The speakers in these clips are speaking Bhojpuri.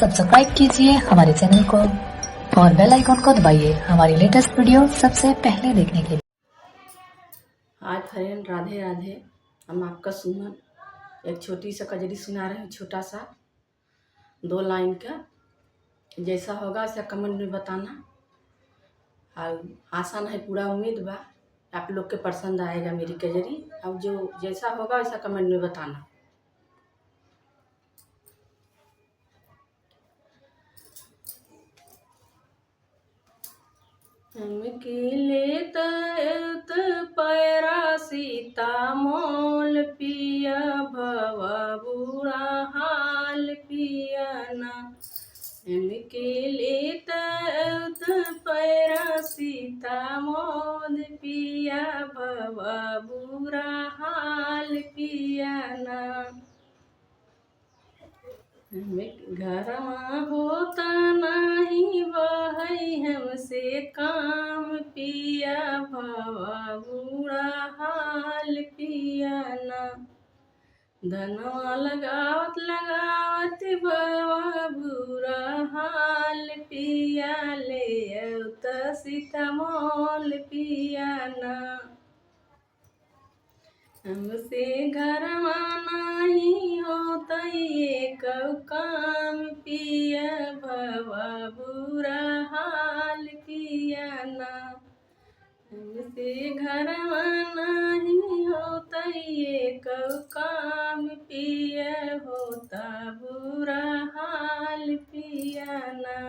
सब्सक्राइब कीजिए हमारे चैनल को और बेल आइकॉन को दबाइए हमारी लेटेस्ट वीडियो सबसे पहले देखने के लिए। Hi friend, Radhe Radhe. हम आपका सुमन एक छोटी सा कजरी सुना रहे हैं, छोटा सा 2 लाइन का। जैसा होगा वैसा कमेंट में बताना। और आसान है, पूरा उम्मीद बा आप लोग के पसंद आएगा मेरी कजरी। अब जो जैसा होगा वैसा कमेंट में बताना। लेत पैरा सीता मोल पिया भवा बुरा हाल पिया ना। लेत पैरा सीता मोल पिया भवा बुरा हाल पिया ना। घरवा होता नहीं वही हमसे काम पिया भवा बुरा हाल पिया ना। धनवा लगावत लगावत भवा बुरा हाल पिया ले अवत सीता मोल पिया ना। हमसे घरवा नहीं होता ये काम पिया भवा बुरा हाल पिया ना। हमसे घरवा नहीं होता ये काम पिया होता बुरा हाल पिया ना।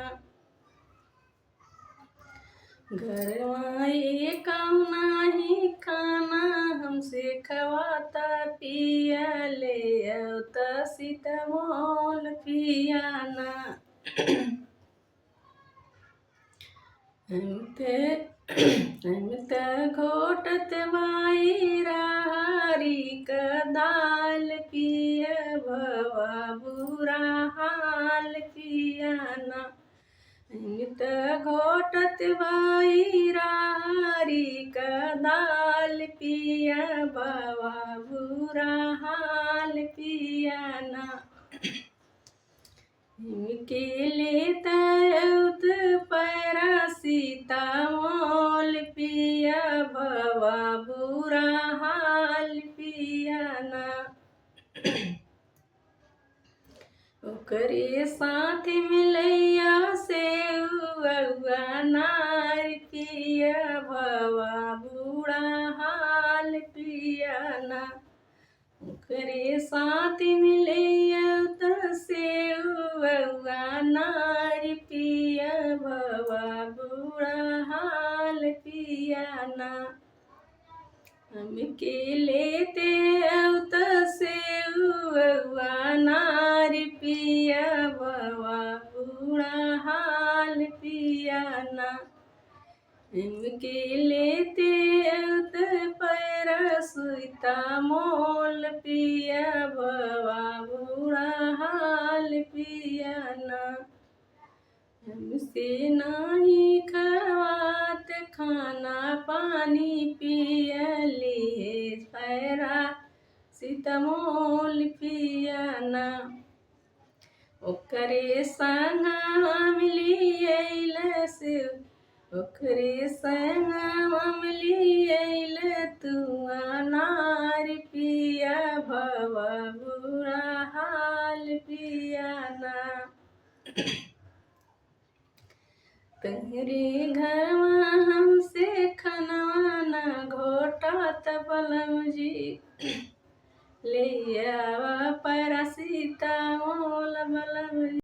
घरवा ये काम नहीं खाना हमसे खवाता पिया ले अवता सीता मोल पिया ना। हम ते घोटत बाई रारी का दाल पिया भवा बुरा हाल पिया ना। घोटत बाई रारी का दाल पिया भवा बुरा हाल पिया ना। लेत पैरा सीता मोल पिया भवा बुरा हाल पिया ना। ओकरे साथ मिलैया से नार पिया भवा बुरा हाल पिया ना। ओकरे साथ मिलैया से नार पिया भवा बुरा हाल पिया ना। हमके लेते अवत से नार पिया भवा बुरा हाल पिया ना। हमके लेते अवत पैरा सीता मोल पिया भवा बुरा हाल पिया ना। हमसे नहीं खवात खाना पानी पिया लिए पैरा सीता मोल पिया ना। ओकरे संग मिलियल से ओकरे संग मिलियल तू नार पिया भवा बुरा हाल पिया ना। तहरे घरवा हमसे खनवा न घोटात बलम जी ले आवा पैरा सीता मोल बलम।